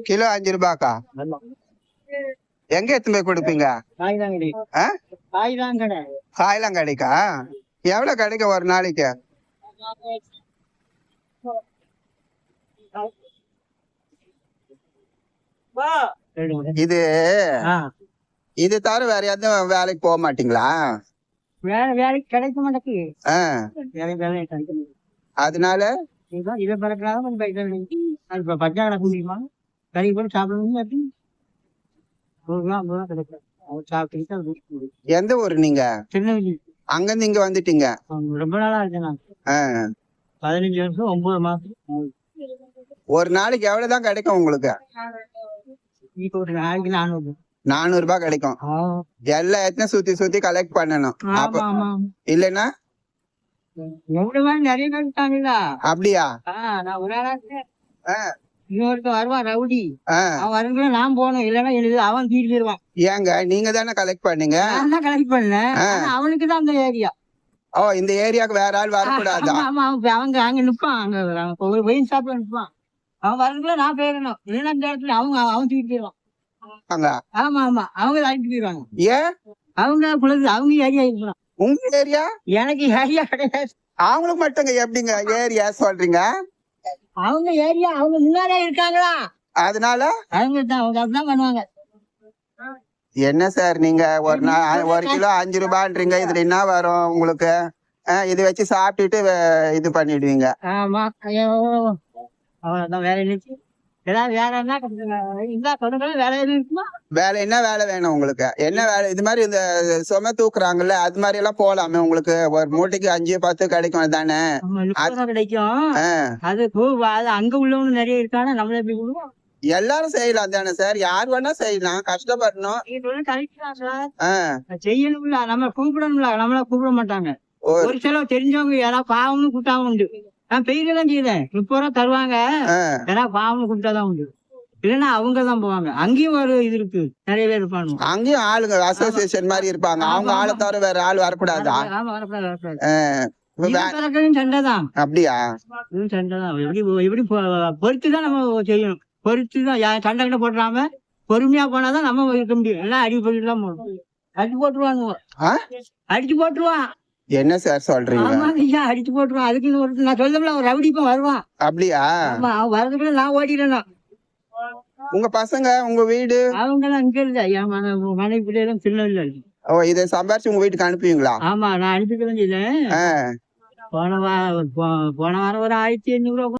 Kilo 5 ரூபாய்க்கா? எங்க எடுத்து போய் கொடுப்பீங்க? காயெல்லாம் கிடைக்கா? எவ்வளவு கிடைக்கும் ஒரு நாளைக்கு? இது இது தவிர வேற எதுவும் வேலைக்கு போக மாட்டீங்களா? வேலைக்கு கிடைக்க மாட்டேங்குது. அதனால இதை பறக்கிறாங்க கொஞ்சம் பச்சை கிடக்க முடியுமா? கறி போட்டு சாப்பிடணும். கிடைக்கும். எந்த ஊரு நீங்க? திருநெல்வேலி. அங்கிருந்து இங்க வந்துட்டீங்க? ரொம்ப நாளா இருக்கேன் நான். 15 வருஷம் 9 மாசம். ஒரு நாளைக்கு எவ்வளவுதான் கிடைக்கும் உங்களுக்கு? இப்போ ஒரு நாளைக்கு 400. 400 ரூபாய் கிடைக்கும். எல்லா இடத்தையும் சுத்தி சுத்தி கலெக்ட் பண்ணணும். இல்லன்னா நிறைய பேர் இருக்காங்களா? அப்படியா? நான் ஒரு ஆளா இன்னொருத்த வருவான் ரவுடி. அவன் வரும்போது நான் போகணும், இல்லன்னா எழுது அவன் தீட்டு போயிருவான். ஏங்க நீங்க தானே கலெக்ட் பண்ணீங்க? நான் தான் கலெக்ட் பண்ணேன். அவனுக்கு தான் அந்த ஏரியா. ஓ, இந்த ஏரியாவுக்கு வேற ஆள் வரக்கூடாதா? ஆமா, அவங்க அங்க நிப்பான். அங்க ஒரு வெயின் ஷாப்ல நிப்பான். அவன் வரும்போது நான் போயிடணும், இல்லைன்னா இந்த இடத்துல அவன் தீட்டு போயிருவான். ஆமா அவங்க அழைச்சிட்டு போயிருவாங்க. ஏன்? அவங்க ஏரியா இருக்கலாம். உங்க ஏரியா? எனக்கு ஏரியா கிடையாது. அவங்களுக்கு மட்டும் எப்படிங்க ஏரியா சொல்றீங்க? அவங்க ஏரியா அவங்க முன்னாலே இருக்காங்களா, அதனால அவங்க அப்படிதான் பண்ணுவாங்க. என்ன சார் நீங்க ஒரு கிலோ 5 ரூபான்றீங்க, இதுல என்ன வரும் உங்களுக்கு? இது வச்சு சாப்பிட்டுட்டு இது பண்ணிடுவீங்க. ஆமா, அவ்வளவுதான். வேற இருந்துச்சு ஏதாவது வேற என்ன வேலை இருக்குமா? வேலை என்ன வேலை வேணும் உங்களுக்கு? என்ன வேலை? இது மாதிரி இந்த சுமை தூக்குறாங்கல்ல, அது மாதிரி எல்லாம் போலாமே. உங்களுக்கு ஒரு மூட்டைக்கு 5-10 கிடைக்கும் தானே? கிடைக்கும். அது அங்க உள்ளவங்க நிறைய இருக்காங்க, நம்மள எப்படி கொடுவோம்? எல்லாரும் செய்யலாம் தானே சார்? யார் வேணா செய்யலாம், கஷ்டப்படணும். செய்யணும்ல, நம்ம கூப்பிடணும்ல. நம்மள கூப்பிட மாட்டாங்க. ஒரு சில தெரிஞ்சவங்க யாராவது பாவம்னு கூட்டாங்க உண்டு. நான் பெய்யதான் செய்யறேன். 30 ரூபா தருவாங்க, யாராவது பாவம்னு கூப்பிட்டாதான் உண்டு. இல்லன்னா அவங்கதான் போவாங்க. அங்கேயும் ஒரு இது இருக்கு, நிறைய பேர் இருப்பாங்க. அங்கேயும் ஆளுங்க அசோசியேஷன் மாதிரி இருப்பாங்க. அவங்க ஆளை தவிர வேற ஆள் வரக்கூடாதா? சண்டைதான். அப்படியா? சண்டைதான். எப்படி பொறுத்துதான் நம்ம செய்யணும். பொறுத்துதான். சண்டை கிட்ட போட்டுறாம பொறுமையா போனாதான் நம்ம இருக்க முடியும். எல்லாம் அடி போட்டுட்டு தான் போகணும். அடிச்சு போட்டுருவாங்க. அடிச்சு போட்டுருவான். என்ன சார் சொல்றீங்க? அடிச்சு போட்டுருவான். அதுக்கு நான் சொல்லல, ஒரு ரவுடி இப்ப வருவான். அப்படியா? அவன் வரதுக்குள்ள நான் ஓடிடணும். உங்க பசங்க, உங்க வீடு? அவங்க எல்லாம் இங்க இல்ல. என் மனைவி பிள்ளைகளும் திருநெல்வேலியில இருக்கு. ஓ, இதை சம்பாரிச்சு உங்க வீட்டுக்கு அனுப்புவீங்களா? ஆமா, நான் அனுப்பிக்கலாம். போன வாரம் ஒரு 1500 ரூபா